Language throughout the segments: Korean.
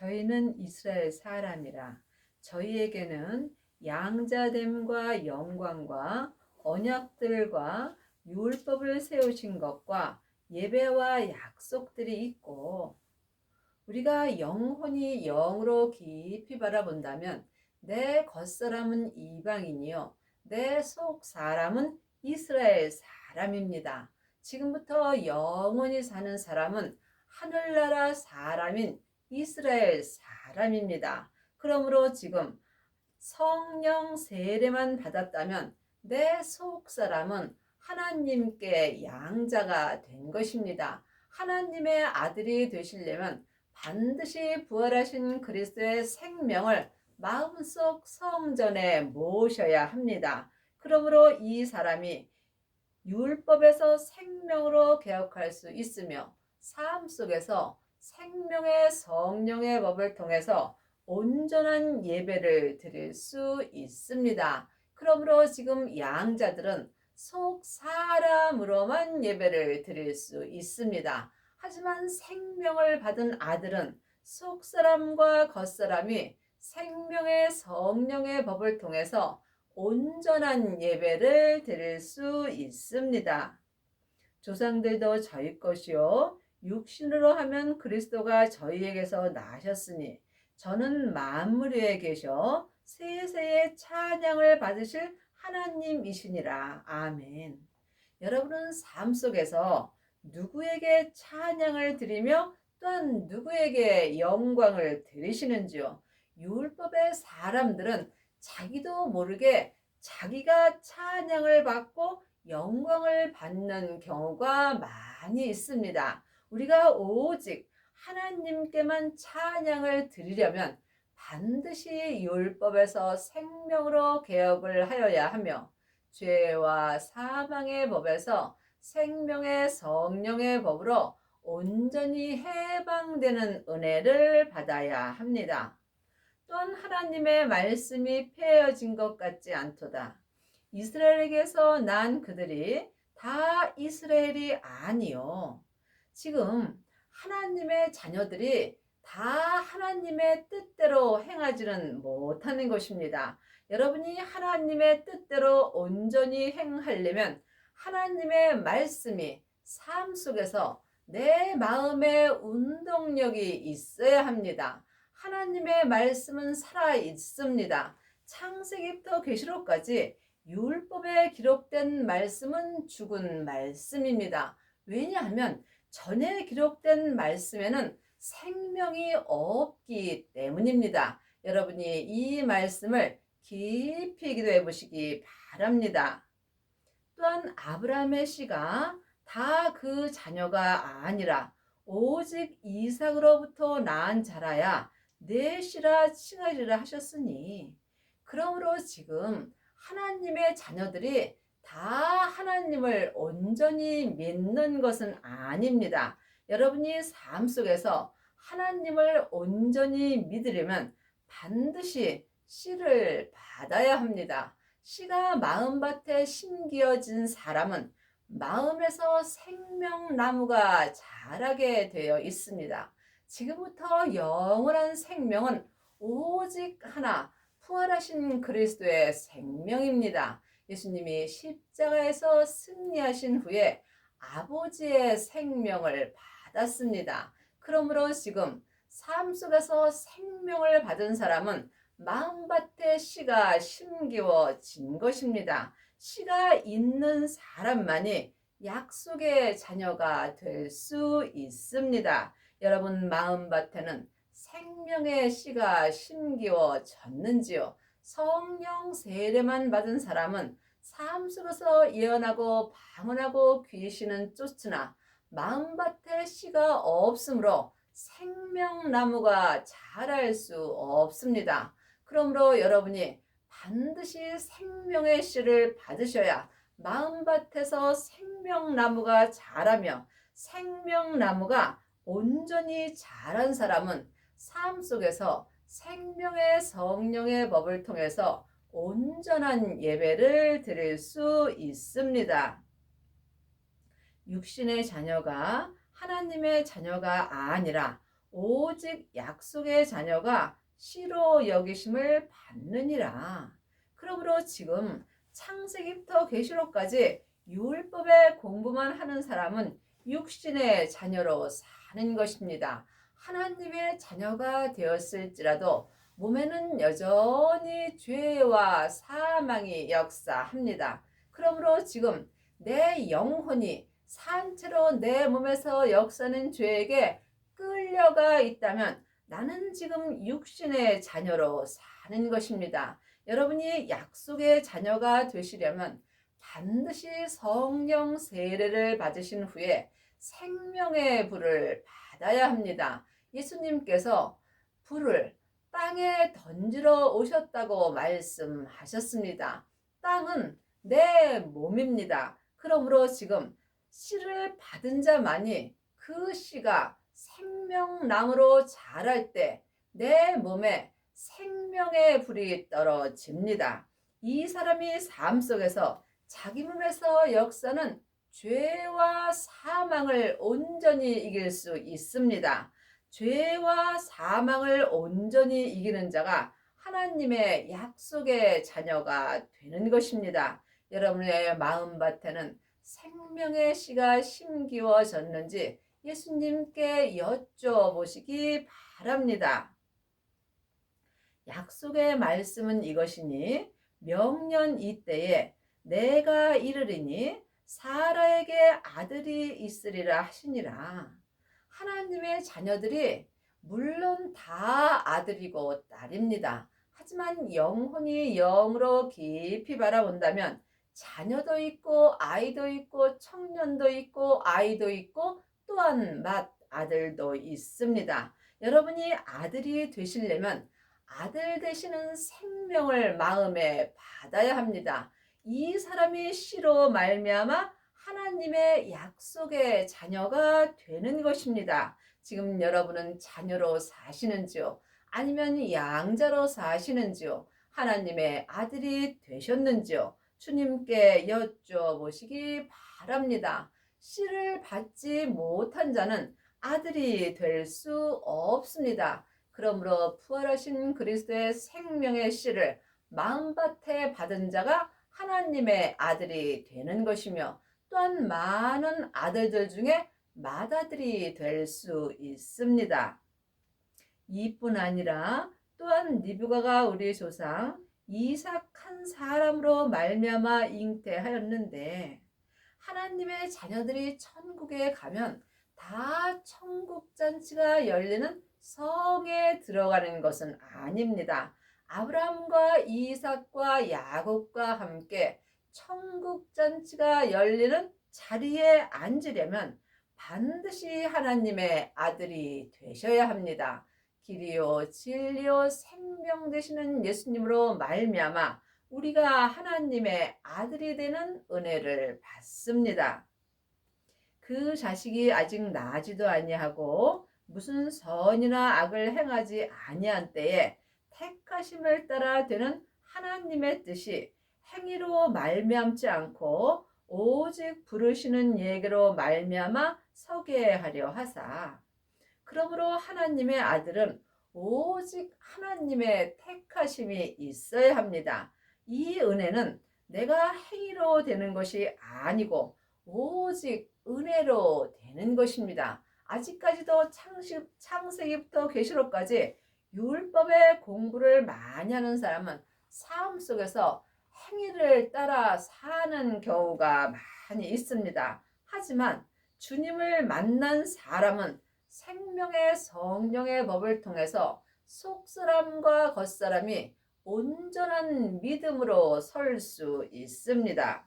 저희는 이스라엘 사람이라 저희에게는 양자됨과 영광과 언약들과 율법을 세우신 것과 예배와 약속들이 있고, 우리가 영혼이 영으로 깊이 바라본다면 내 겉사람은 이방인이요 내 속 사람은 이스라엘 사람입니다. 지금부터 영원히 사는 사람은 하늘나라 사람인 이스라엘 사람입니다. 그러므로 지금 성령 세례만 받았다면 내 속 사람은 하나님께 양자가 된 것입니다. 하나님의 아들이 되시려면 반드시 부활하신 그리스도의 생명을 마음속 성전에 모셔야 합니다. 그러므로 이 사람이 율법에서 생명으로 개혁할 수 있으며 삶 속에서 생명의 성령의 법을 통해서 온전한 예배를 드릴 수 있습니다. 그러므로 지금 양자들은 속 사람으로만 예배를 드릴 수 있습니다. 하지만 생명을 받은 아들은 속 사람과 겉 사람이 생명의 성령의 법을 통해서 온전한 예배를 드릴 수 있습니다. 조상들도 저희 것이요 육신으로 하면 그리스도가 저희에게서 나셨으니 저는 만물 위에 계셔 세세의 찬양을 받으실 하나님이시니라. 아멘. 여러분은 삶 속에서 누구에게 찬양을 드리며 또한 누구에게 영광을 드리시는지요? 율법의 사람들은 자기도 모르게 자기가 찬양을 받고 영광을 받는 경우가 많이 있습니다. 우리가 오직 하나님께만 찬양을 드리려면 반드시 율법에서 생명으로 개혁을 하여야 하며 죄와 사망의 법에서 생명의 성령의 법으로 온전히 해방되는 은혜를 받아야 합니다. 또한 하나님의 말씀이 폐해진 것 같지 않도다. 이스라엘에게서 난 그들이 다 이스라엘이 아니요. 지금 하나님의 자녀들이 다 하나님의 뜻대로 행하지는 못하는 것입니다. 여러분이 하나님의 뜻대로 온전히 행하려면 하나님의 말씀이 삶 속에서 내 마음에 운동력이 있어야 합니다. 하나님의 말씀은 살아 있습니다. 창세기부터 계시록까지 율법에 기록된 말씀은 죽은 말씀입니다. 왜냐하면 전에 기록된 말씀에는 생명이 없기 때문입니다. 여러분이 이 말씀을 깊이 기도해 보시기 바랍니다. 또한 아브라함의 씨가 다 그 자녀가 아니라 오직 이삭으로부터 낳은 자라야 내 씨라 칭하리라 하셨으니, 그러므로 지금 하나님의 자녀들이 다 하나님을 온전히 믿는 것은 아닙니다. 여러분이 삶 속에서 하나님을 온전히 믿으려면 반드시 씨를 받아야 합니다. 씨가 마음밭에 심기어진 사람은 마음에서 생명나무가 자라게 되어 있습니다. 지금부터 영원한 생명은 오직 하나, 부활하신 그리스도의 생명입니다. 예수님이 십자가에서 승리하신 후에 아버지의 생명을 받았습니다. 그러므로 지금 삶 속에서 생명을 받은 사람은 마음밭에 씨가 심기워진 것입니다. 씨가 있는 사람만이 약속의 자녀가 될 수 있습니다. 여러분 마음밭에는 생명의 씨가 심기워졌는지요? 성령 세례만 받은 사람은 삶 속에서 예언하고 방언하고 귀신은 쫓으나 마음밭에 씨가 없으므로 생명나무가 자랄 수 없습니다. 그러므로 여러분이 반드시 생명의 씨를 받으셔야 마음밭에서 생명나무가 자라며, 생명나무가 온전히 자란 사람은 삶 속에서 생명의 성령의 법을 통해서 온전한 예배를 드릴 수 있습니다. 육신의 자녀가 하나님의 자녀가 아니라 오직 약속의 자녀가 씨로 여기심을 받느니라. 그러므로 지금 창세기부터 계시록까지 율법의 공부만 하는 사람은 육신의 자녀로 사는 것입니다. 하나님의 자녀가 되었을지라도 몸에는 여전히 죄와 사망이 역사합니다. 그러므로 지금 내 영혼이 산채로 내 몸에서 역사하는 죄에게 끌려가 있다면 나는 지금 육신의 자녀로 사는 것입니다. 여러분이 약속의 자녀가 되시려면 반드시 성령 세례를 받으신 후에 생명의 불을 받아야 합니다. 예수님께서 불을 땅에 던지러 오셨다고 말씀하셨습니다. 땅은 내 몸입니다. 그러므로 지금 씨를 받은 자만이 그 씨가 생명나무로 자랄 때 내 몸에 생명의 불이 떨어집니다. 이 사람이 삶 속에서 자기 몸에서 역사는 죄와 사망을 온전히 이길 수 있습니다. 죄와 사망을 온전히 이기는 자가 하나님의 약속의 자녀가 되는 것입니다. 여러분의 마음밭에는 생명의 씨가 심기워졌는지 예수님께 여쭤보시기 바랍니다. 약속의 말씀은 이것이니 명년 이때에 내가 이르리니 사라에게 아들이 있으리라 하시니라. 하나님의 자녀들이 물론 다 아들이고 딸입니다. 하지만 영혼이 영으로 깊이 바라본다면 자녀도 있고 아이도 있고 청년도 있고 아이도 있고 또한 맏아들도 있습니다. 여러분이 아들이 되시려면 아들 되시는 생명을 마음에 받아야 합니다. 이 사람이 씨로 말미암아 하나님의 약속의 자녀가 되는 것입니다. 지금 여러분은 자녀로 사시는지요? 아니면 양자로 사시는지요? 하나님의 아들이 되셨는지요? 주님께 여쭤보시기 바랍니다. 씨를 받지 못한 자는 아들이 될 수 없습니다. 그러므로 부활하신 그리스도의 생명의 씨를 마음밭에 받은 자가 하나님의 아들이 되는 것이며 또한 많은 아들들 중에 맏아들이 될 수 있습니다. 이뿐 아니라 또한 리브가가 우리 조상 이삭 한 사람으로 말미암아 잉태하였는데 하나님의 자녀들이 천국에 가면 다 천국 잔치가 열리는 성에 들어가는 것은 아닙니다. 아브라함과 이삭과 야곱과 함께 천국 잔치가 열리는 자리에 앉으려면 반드시 하나님의 아들이 되셔야 합니다. 길이요 진리요 생명 되시는 예수님으로 말미암아 우리가 하나님의 아들이 되는 은혜를 받습니다. 그 자식이 아직 나지도 아니하고 무슨 선이나 악을 행하지 아니한 때에 택하심을 따라 되는 하나님의 뜻이 행위로 말미암지 않고 오직 부르시는 예계로 말미암아 서게 하려 하사. 그러므로 하나님의 아들은 오직 하나님의 택하심이 있어야 합니다. 이 은혜는 내가 행위로 되는 것이 아니고 오직 은혜로 되는 것입니다. 아직까지도 창세기부터 계시록까지 율법의 공부를 많이 하는 사람은 삶 속에서 행위를 따라 사는 경우가 많이 있습니다. 하지만 주님을 만난 사람은 생명의 성령의 법을 통해서 속사람과 겉사람이 온전한 믿음으로 설 수 있습니다.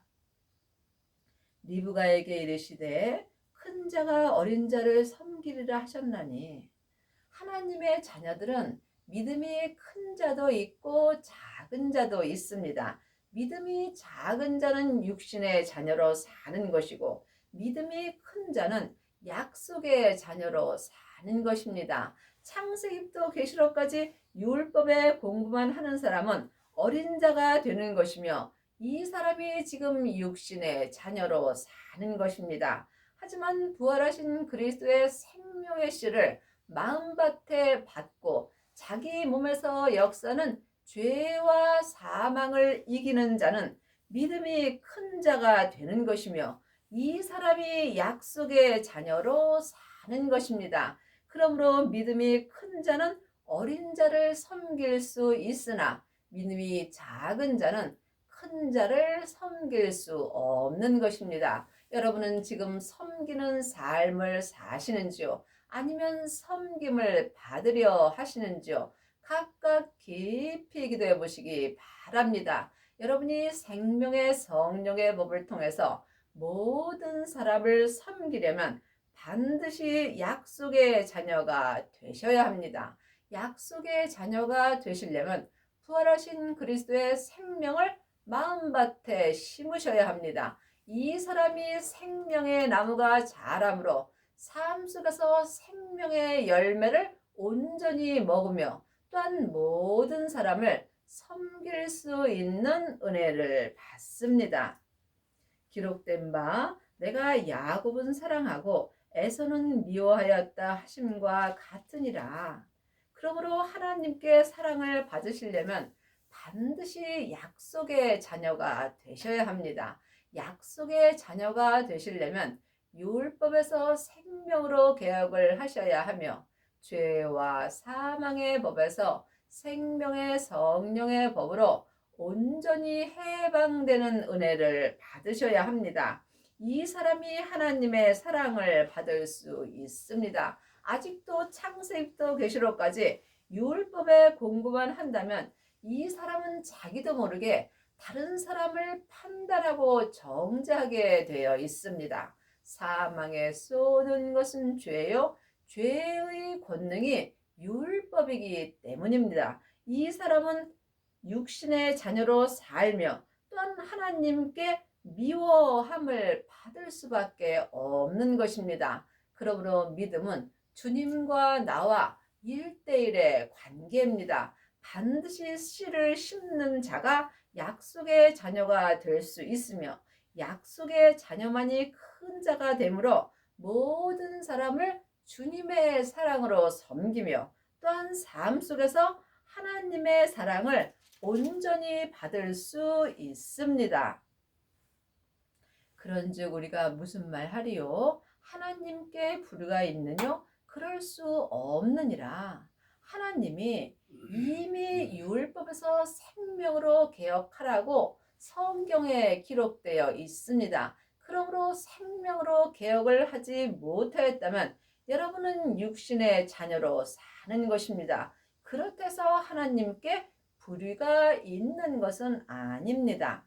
리브가에게 이르시되 큰 자가 어린 자를 섬기리라 하셨나니 하나님의 자녀들은 믿음이 큰 자도 있고 작은 자도 있습니다. 믿음이 작은 자는 육신의 자녀로 사는 것이고 믿음이 큰 자는 약속의 자녀로 사는 것입니다. 창세기부터 계시록까지 율법의 공부만 하는 사람은 어린 자가 되는 것이며 이 사람이 지금 육신의 자녀로 사는 것입니다. 하지만 부활하신 그리스도의 생명의 씨를 마음밭에 받고 자기 몸에서 역사는 죄와 사망을 이기는 자는 믿음이 큰 자가 되는 것이며 이 사람이 약속의 자녀로 사는 것입니다. 그러므로 믿음이 큰 자는 어린 자를 섬길 수 있으나 믿음이 작은 자는 큰 자를 섬길 수 없는 것입니다. 여러분은 지금 섬기는 삶을 사시는지요? 아니면 섬김을 받으려 하시는지요? 각각 깊이 기도해 보시기 바랍니다. 여러분이 생명의 성령의 법을 통해서 모든 사람을 섬기려면 반드시 약속의 자녀가 되셔야 합니다. 약속의 자녀가 되시려면 부활하신 그리스도의 생명을 마음밭에 심으셔야 합니다. 이 사람이 생명의 나무가 자라므로 삶 속에서 생명의 열매를 온전히 먹으며 또한 모든 사람을 섬길 수 있는 은혜를 받습니다. 기록된 바 내가 야곱은 사랑하고 에서는 미워하였다 하심과 같으니라. 그러므로 하나님께 사랑을 받으시려면 반드시 약속의 자녀가 되셔야 합니다. 약속의 자녀가 되시려면 율법에서 생명으로 개혁을 하셔야 하며 죄와 사망의 법에서 생명의 성령의 법으로 온전히 해방되는 은혜를 받으셔야 합니다. 이 사람이 하나님의 사랑을 받을 수 있습니다. 아직도 창세기부터 계시록까지 율법의 공부만 한다면 이 사람은 자기도 모르게 다른 사람을 판단하고 정죄하게 되어 있습니다. 사망에 쏘는 것은 죄요. 죄의 권능이 율법이기 때문입니다. 이 사람은 육신의 자녀로 살며 또한 하나님께 미워함을 받을 수밖에 없는 것입니다. 그러므로 믿음은 주님과 나와 1대1의 관계입니다. 반드시 씨를 심는 자가 약속의 자녀가 될 수 있으며 약속의 자녀만이 큰 자가 되므로 모든 사람을 주님의 사랑으로 섬기며 또한 삶 속에서 하나님의 사랑을 온전히 받을 수 있습니다. 그런즉 우리가 무슨 말 하리요? 하나님께 불의가 있느뇨? 그럴 수 없느니라. 하나님이 이미 율법에서 생명으로 개혁하라고 성경에 기록되어 있습니다. 그러므로 생명으로 개혁을 하지 못하였다면 여러분은 육신의 자녀로 사는 것입니다. 그렇다해서 하나님께 불의가 있는 것은 아닙니다.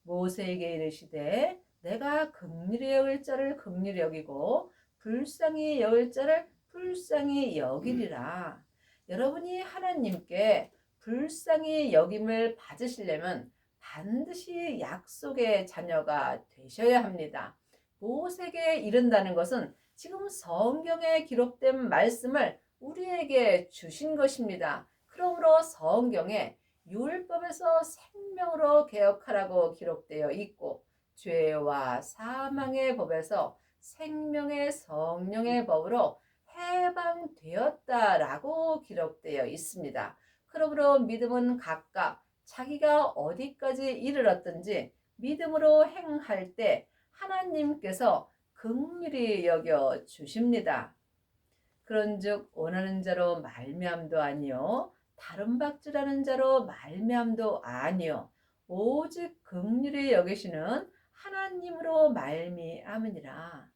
모세에게 이르시되 내가 긍휼히 여길 자를 긍휼히 여기고 불쌍히 여길 자를 불쌍히 여기리라. 여러분이 하나님께 불쌍히 여김을 받으시려면 반드시 약속의 자녀가 되셔야 합니다. 모세에게 이른다는 것은 지금 성경에 기록된 말씀을 우리에게 주신 것입니다. 그러므로 성경에 율법에서 생명으로 개혁하라고 기록되어 있고 죄와 사망의 법에서 생명의 성령의 법으로 해방되었다라고 기록되어 있습니다. 그러므로 믿음은 각각 자기가 어디까지 이르렀든지 믿음으로 행할 때 하나님께서 긍휼히 여겨 주십니다. 그런즉 원하는 자로 말미암도 아니요 다른 박질하는 자로 말미암도 아니요 오직 긍휼히 여기시는 하나님으로 말미암으니라.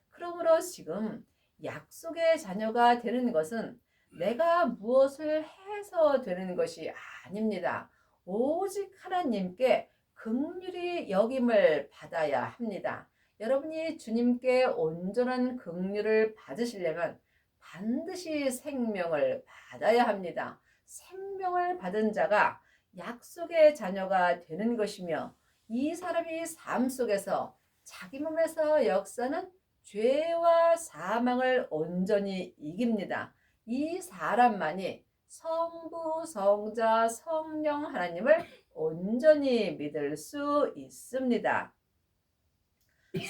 그러므로 지금 약속의 자녀가 되는 것은 내가 무엇을 해서 되는 것이 아닙니다. 오직 하나님께 긍휼히 여김을 받아야 합니다. 여러분이 주님께 온전한 긍휼을 받으시려면 반드시 생명을 받아야 합니다. 생명을 받은 자가 약속의 자녀가 되는 것이며 이 사람이 삶 속에서 자기 몸에서 역사는 죄와 사망을 온전히 이깁니다. 이 사람만이 성부, 성자, 성령 하나님을 온전히 믿을 수 있습니다.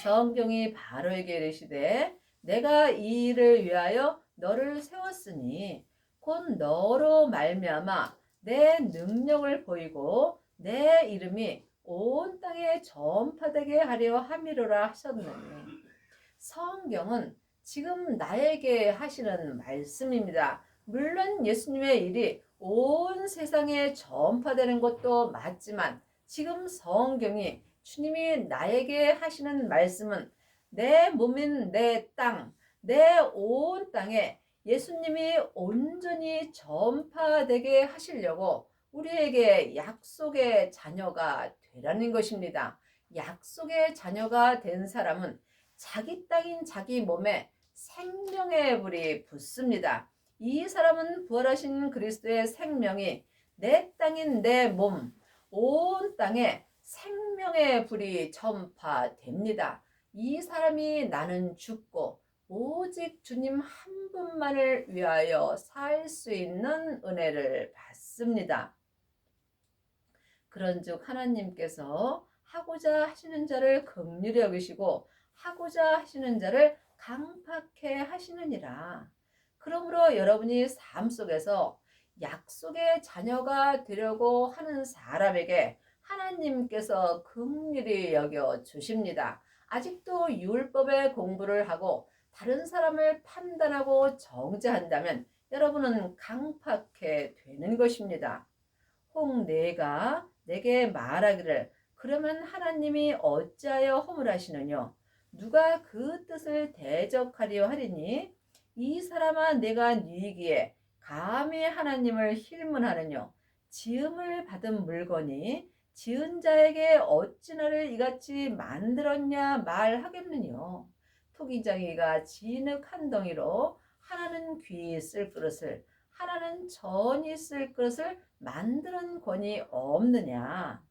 성경이 바로에게 이르시되 내가 이 일을 위하여 너를 세웠으니 곧 너로 말미암아 내 능력을 보이고 내 이름이 온 땅에 전파되게 하려 함이로라 하셨느니. 성경은 지금 나에게 하시는 말씀입니다. 물론 예수님의 일이 온 세상에 전파되는 것도 맞지만 지금 성경이 주님이 나에게 하시는 말씀은 내 몸인 내 땅, 내 온 땅에 예수님이 온전히 전파되게 하시려고 우리에게 약속의 자녀가 되라는 것입니다. 약속의 자녀가 된 사람은 자기 땅인 자기 몸에 생명의 불이 붙습니다. 이 사람은 부활하신 그리스도의 생명이 내 땅인 내 몸, 온 땅에 생명의 불이 전파됩니다. 이 사람이 나는 죽고 오직 주님 한 분만을 위하여 살 수 있는 은혜를 받습니다. 그런즉 하나님께서 하고자 하시는 자를 긍휼히 여기시고 하고자 하시는 자를 강팍해 하시느니라. 그러므로 여러분이 삶 속에서 약속의 자녀가 되려고 하는 사람에게 하나님께서 긍휼히 여겨 주십니다. 아직도 율법의 공부를 하고 다른 사람을 판단하고 정죄한다면 여러분은 강팍해 되는 것입니다. 혹 내가 내게 말하기를 그러면 하나님이 어찌하여 허물하시느냐? 누가 그 뜻을 대적하려 하리니? 이 사람아 내가 네기에 감히 하나님을 힐문하느냐? 지음을 받은 물건이 지은 자에게 어찌 나를 이같이 만들었냐 말하겠느냐? 토기장이가 진흙 한 덩이로 하나는 귀 쓸 그릇을 하나는 전이 쓸 그릇을 만드는 권이 없느냐?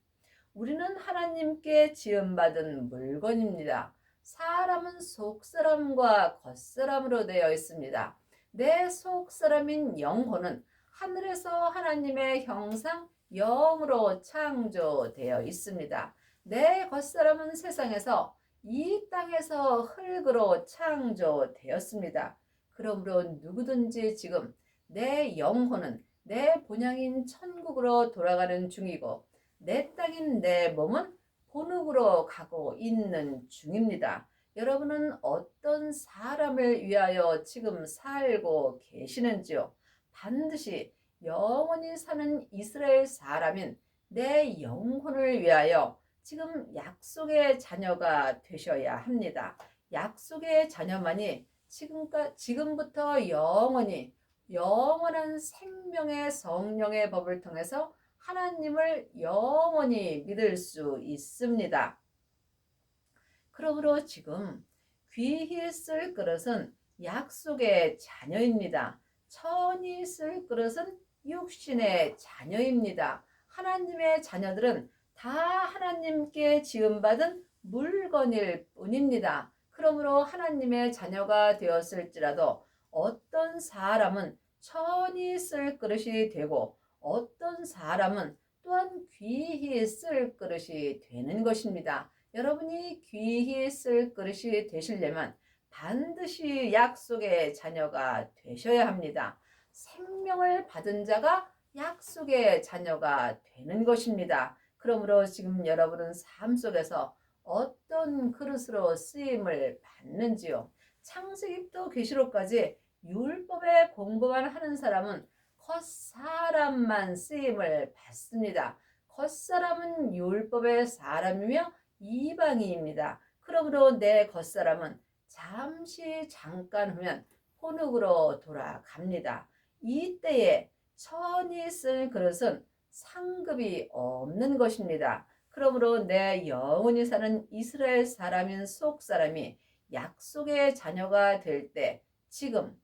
우리는 하나님께 지음받은 물건입니다. 사람은 속사람과 겉사람으로 되어 있습니다. 내 속사람인 영혼은 하늘에서 하나님의 형상 영으로 창조되어 있습니다. 내 겉사람은 세상에서 이 땅에서 흙으로 창조되었습니다. 그러므로 누구든지 지금 내 영혼은 내 본향인 천국으로 돌아가는 중이고 내 땅인 내 몸은 본국으로 가고 있는 중입니다. 여러분은 어떤 사람을 위하여 지금 살고 계시는지요? 반드시 영원히 사는 이스라엘 사람인 내 영혼을 위하여 지금 약속의 자녀가 되셔야 합니다. 약속의 자녀만이 지금부터 영원한 생명의 성령의 법을 통해서 하나님을 영원히 믿을 수 있습니다. 그러므로 지금 귀히 쓸 그릇은 약속의 자녀입니다. 천이 쓸 그릇은 육신의 자녀입니다. 하나님의 자녀들은 다 하나님께 지음받은 물건일 뿐입니다. 그러므로 하나님의 자녀가 되었을지라도 어떤 사람은 천이 쓸 그릇이 되고 어떤 사람은 또한 귀히 쓸 그릇이 되는 것입니다. 여러분이 귀히 쓸 그릇이 되시려면 반드시 약속의 자녀가 되셔야 합니다. 생명을 받은 자가 약속의 자녀가 되는 것입니다. 그러므로 지금 여러분은 삶 속에서 어떤 그릇으로 쓰임을 받는지요? 창세기부터 계시록까지 율법의 공부만 하는 사람은 겉사람만 쓰임을 받습니다. 겉사람은 율법의 사람이며 이방인입니다. 그러므로 내 겉사람은 잠깐 후면 혼흙으로 돌아갑니다. 이때에 천이 쓸 그릇은 상급이 없는 것입니다. 그러므로 내 영원히 사는 이스라엘 사람인 속사람이 약속의 자녀가 될 때 지금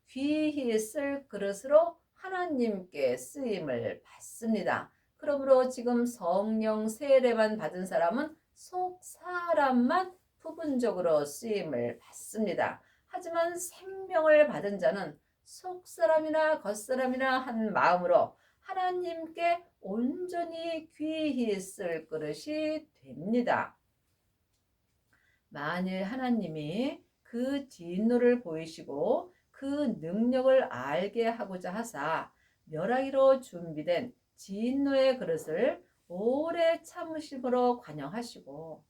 귀히 쓸 그릇으로 하나님께 쓰임을 받습니다. 그러므로 지금 성령 세례만 받은 사람은 속 사람만 부분적으로 쓰임을 받습니다. 하지만 생명을 받은 자는 속 사람이나 겉 사람이나 한 마음으로 하나님께 온전히 귀히 쓸 그릇이 됩니다. 만일 하나님이 그 진노를 보이시고 그 능력을 알게 하고자 하사 멸하기로 준비된 진노의 그릇을 오래 참으심으로 관영하시고,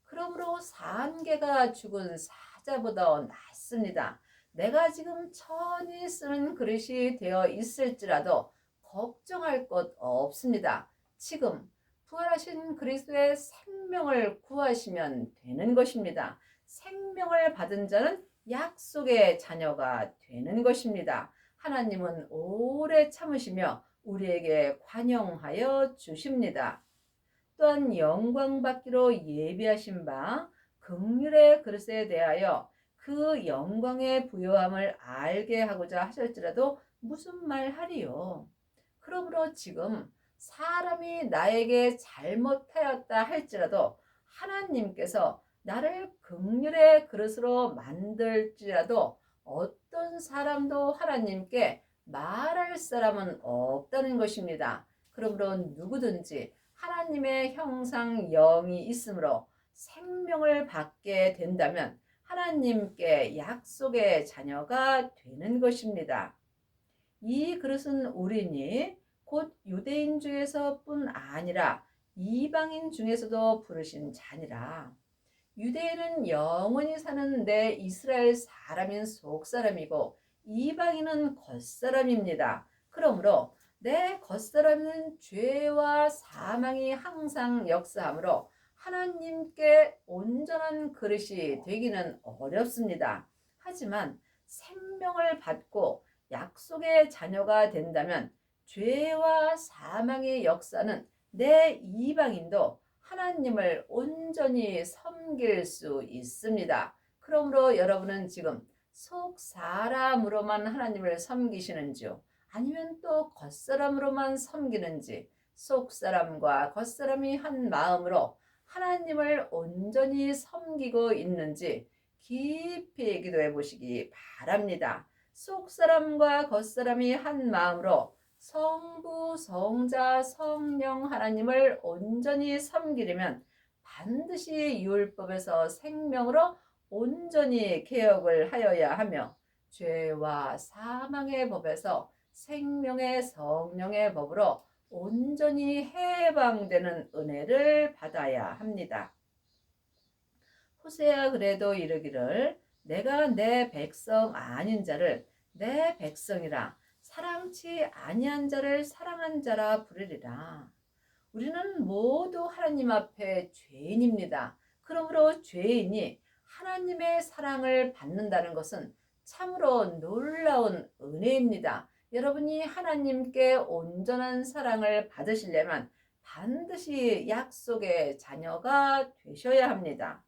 그러므로 산개가 죽은 사자보다 낫습니다. 내가 지금 천히 쓰는 그릇이 되어 있을지라도 걱정할 것 없습니다. 지금 부활하신 그리스도의 생명을 구하시면 되는 것입니다. 생명을 받은 자는 약속의 자녀가 되는 것입니다. 하나님은 오래 참으시며 우리에게 관용하여 주십니다. 또한 영광 받기로 예비하신 바 긍휼의 그릇에 대하여 그 영광의 부요함을 알게 하고자 하실지라도 무슨 말 하리요. 그러므로 지금 사람이 나에게 잘못하였다 할지라도 하나님께서 나를 긍휼의 그릇으로 만들지라도 어떤 사람도 하나님께 말할 사람은 없다는 것입니다. 그러므로 누구든지 하나님의 형상 영이 있으므로 생명을 받게 된다면 하나님께 약속의 자녀가 되는 것입니다. 이 그릇은 우리니 곧 유대인 중에서뿐 아니라 이방인 중에서도 부르신 자니라. 유대인은 영원히 사는 내 이스라엘 사람인 속사람이고 이방인은 겉사람입니다. 그러므로 내 겉사람은 죄와 사망이 항상 역사하므로 하나님께 온전한 그릇이 되기는 어렵습니다. 하지만 생명을 받고 약속의 자녀가 된다면 죄와 사망의 역사는 내 이방인도 하나님을 온전히 섬길 수 있습니다. 그러므로 여러분은 지금 속 사람으로만 하나님을 섬기시는지요? 아니면 또 겉사람으로만 섬기는지, 속 사람과 겉사람이 한 마음으로 하나님을 온전히 섬기고 있는지 깊이 기도해 보시기 바랍니다. 속 사람과 겉사람이 한 마음으로 성부, 성자, 성령 하나님을 온전히 섬기려면 반드시 율법에서 생명으로 온전히 개혁을 하여야 하며 죄와 사망의 법에서 생명의 성령의 법으로 온전히 해방되는 은혜를 받아야 합니다. 호세아 그래도 이르기를 내가 내 백성 아닌 자를 내 백성이라 사랑치 아니한 자를 사랑한 자라 부르리라. 우리는 모두 하나님 앞에 죄인입니다. 그러므로 죄인이 하나님의 사랑을 받는다는 것은 참으로 놀라운 은혜입니다. 여러분이 하나님께 온전한 사랑을 받으시려면 반드시 약속의 자녀가 되셔야 합니다.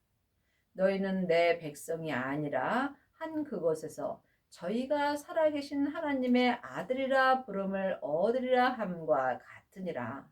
너희는 내 백성이 아니라 한 그곳에서 저희가 살아계신 하나님의 아들이라 부름을 얻으리라 함과 같으니라.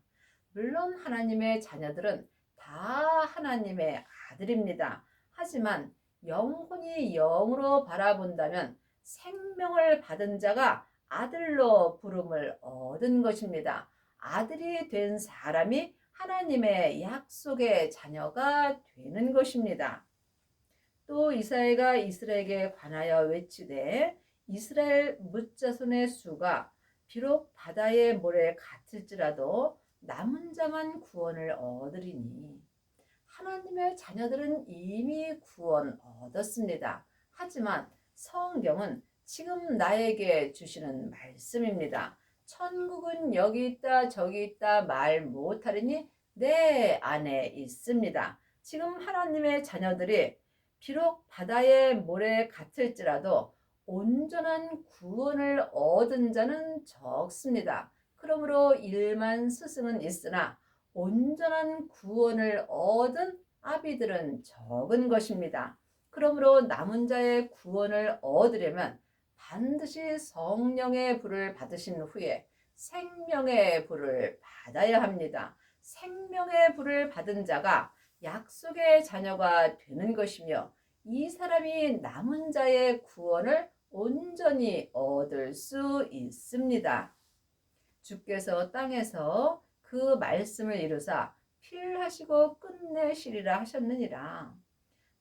물론 하나님의 자녀들은 다 하나님의 아들입니다. 하지만 영혼이 영으로 바라본다면 생명을 받은 자가 아들로 부름을 얻은 것입니다. 아들이 된 사람이 하나님의 약속의 자녀가 되는 것입니다. 또 이사야가 이스라엘에게 관하여 외치되 이스라엘 뭇자손의 수가 비록 바다의 모래 같을지라도 남은 자만 구원을 얻으리니. 하나님의 자녀들은 이미 구원 얻었습니다. 하지만 성경은 지금 나에게 주시는 말씀입니다. 천국은 여기 있다 저기 있다 말 못하리니 내 안에 있습니다. 지금 하나님의 자녀들이 비록 바다의 모래 같을지라도 온전한 구원을 얻은 자는 적습니다. 그러므로 일만 스승은 있으나 온전한 구원을 얻은 아비들은 적은 것입니다. 그러므로 남은 자의 구원을 얻으려면 반드시 성령의 불을 받으신 후에 생명의 불을 받아야 합니다. 생명의 불을 받은 자가 약속의 자녀가 되는 것이며 이 사람이 남은 자의 구원을 온전히 얻을 수 있습니다. 주께서 땅에서 그 말씀을 이루사 필하시고 끝내시리라 하셨느니라.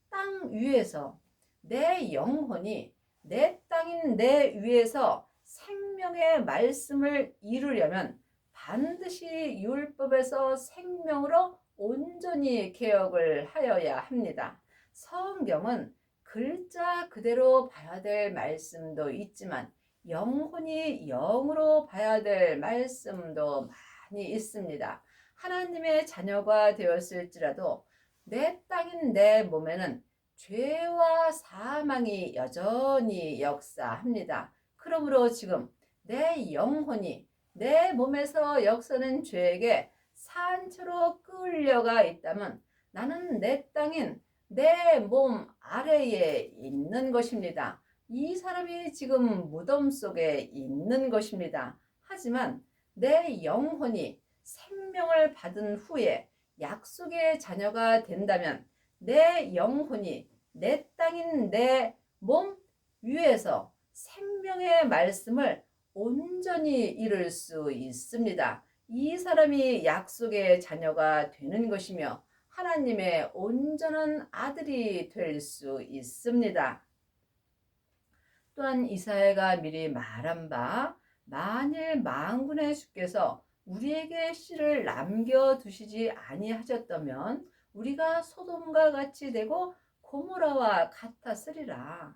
땅 위에서 내 영혼이 내 땅인 내 위에서 생명의 말씀을 이루려면 반드시 율법에서 생명으로 온전히 개혁을 하여야 합니다. 성경은 글자 그대로 봐야 될 말씀도 있지만 영혼이 영으로 봐야 될 말씀도 많이 있습니다. 하나님의 자녀가 되었을지라도 내 땅인 내 몸에는 죄와 사망이 여전히 역사합니다. 그러므로 지금 내 영혼이 내 몸에서 역사는 죄에게 산채로 끌려가 있다면 나는 내 땅인 내 몸 아래에 있는 것입니다. 이 사람이 지금 무덤 속에 있는 것입니다. 하지만 내 영혼이 생명을 받은 후에 약속의 자녀가 된다면 내 영혼이 내 땅인 내 몸 위에서 생명의 말씀을 온전히 이룰 수 있습니다. 이 사람이 약속의 자녀가 되는 것이며 하나님의 온전한 아들이 될 수 있습니다. 또한 이사야가 미리 말한 바 만일 만군의 주께서 우리에게 씨를 남겨두시지 아니하셨다면 우리가 소돔과 같이 되고 고모라와 같았으리라.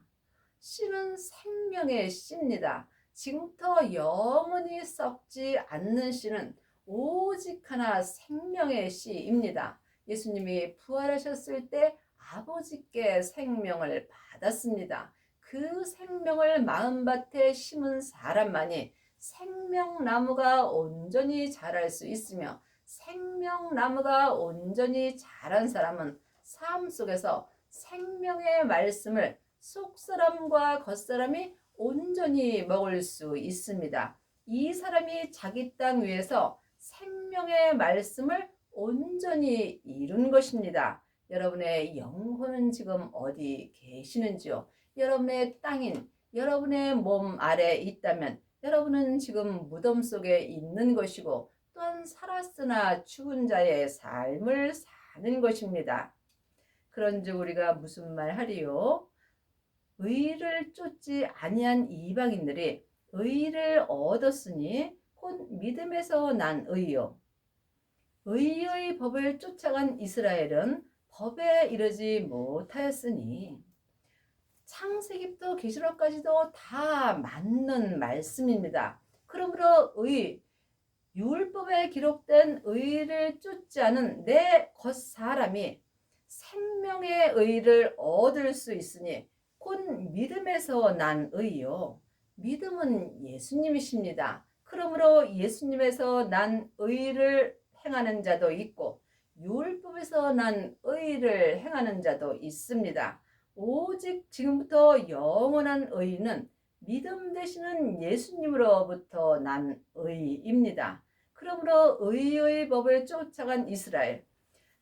씨는 생명의 씨입니다. 지금부터 영원히 썩지 않는 씨는 오직 하나 생명의 씨입니다. 예수님이 부활하셨을 때 아버지께 생명을 받았습니다. 그 생명을 마음밭에 심은 사람만이 생명나무가 온전히 자랄 수 있으며 생명나무가 온전히 자란 사람은 삶 속에서 생명의 말씀을 속사람과 겉사람이 온전히 먹을 수 있습니다. 이 사람이 자기 땅 위에서 생명의 말씀을 온전히 이룬 것입니다. 여러분의 영혼은 지금 어디 계시는지요? 여러분의 땅인 여러분의 몸 아래 있다면 여러분은 지금 무덤 속에 있는 것이고 또한 살았으나 죽은 자의 삶을 사는 것입니다. 그런즉 우리가 무슨 말 하리요? 의를 쫓지 아니한 이방인들이 의를 얻었으니 곧 믿음에서 난 의요. 의의 법을 쫓아간 이스라엘은 법에 이르지 못하였으니 창세기부터 계시록까지도 다 맞는 말씀입니다. 그러므로 율법에 기록된 의를 쫓지 않은 내 겉사람이 생명의 의를 얻을 수 있으니 곧 믿음에서 난 의요. 믿음은 예수님이십니다. 그러므로 예수님에서 난 의를 행하는 자도 있고 율법에서 난 의를 행하는 자도 있습니다. 오직 지금부터 영원한 의는 믿음 되시는 예수님으로부터 난 의입니다. 그러므로 의의 법을 쫓아간 이스라엘,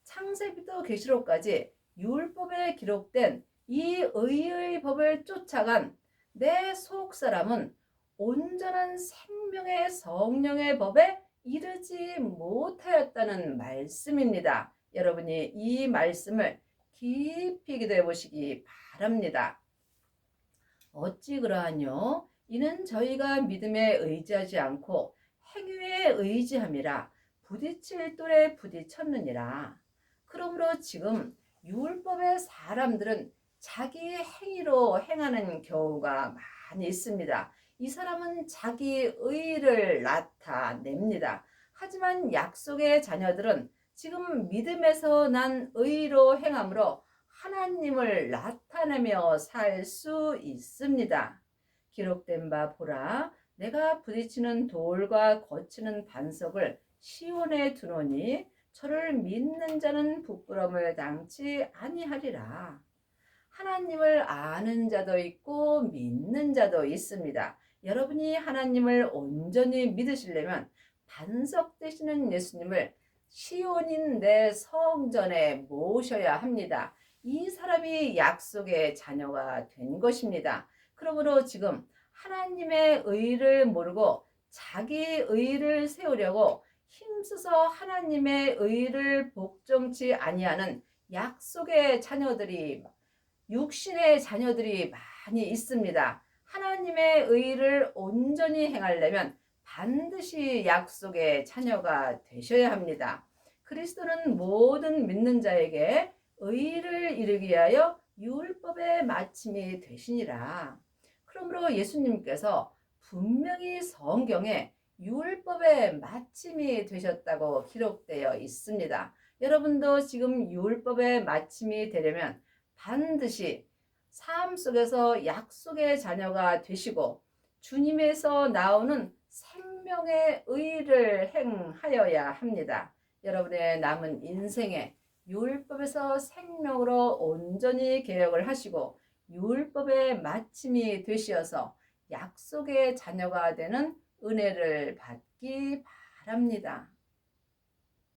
창세기부터 계시록까지 율법에 기록된 이 의의 법을 쫓아간 내 속사람은 온전한 생명의 성령의 법에 이르지 못하였다는 말씀입니다. 여러분이 이 말씀을 깊이 기도해 보시기 바랍니다. 어찌 그러하뇨? 이는 저희가 믿음에 의지하지 않고 행위에 의지함이라 부딪힐 돌에 부딪혔느니라. 그러므로 지금 율법의 사람들은 자기 행위로 행하는 경우가 많이 있습니다. 이 사람은 자기 의를 나타냅니다. 하지만 약속의 자녀들은 지금 믿음에서 난 의로 행함으로 하나님을 나타내며 살 수 있습니다. 기록된 바 보라, 내가 부딪히는 돌과 거치는 반석을 시온에 두노니 저를 믿는 자는 부끄러움을 당치 아니하리라. 하나님을 아는 자도 있고 믿는 자도 있습니다. 여러분이 하나님을 온전히 믿으시려면 반석 되시는 예수님을 시온인 내 성전에 모셔야 합니다. 이 사람이 약속의 자녀가 된 것입니다. 그러므로 지금 하나님의 의를 모르고 자기 의를 세우려고 힘써서 하나님의 의를 복종치 아니하는 약속의 자녀들이 육신의 자녀들이 많이 있습니다. 하나님의 의를 온전히 행하려면 반드시 약속의 자녀가 되셔야 합니다. 그리스도는 모든 믿는 자에게 의를 이루기 위하여 율법의 마침이 되시니라. 그러므로 예수님께서 분명히 성경에 율법의 마침이 되셨다고 기록되어 있습니다. 여러분도 지금 율법의 마침이 되려면 반드시 삶 속에서 약속의 자녀가 되시고 주님에서 나오는 생명의 의를 행하여야 합니다. 여러분의 남은 인생에 율법에서 생명으로 온전히 개혁을 하시고 율법의 마침이 되시어서 약속의 자녀가 되는 은혜를 받기 바랍니다.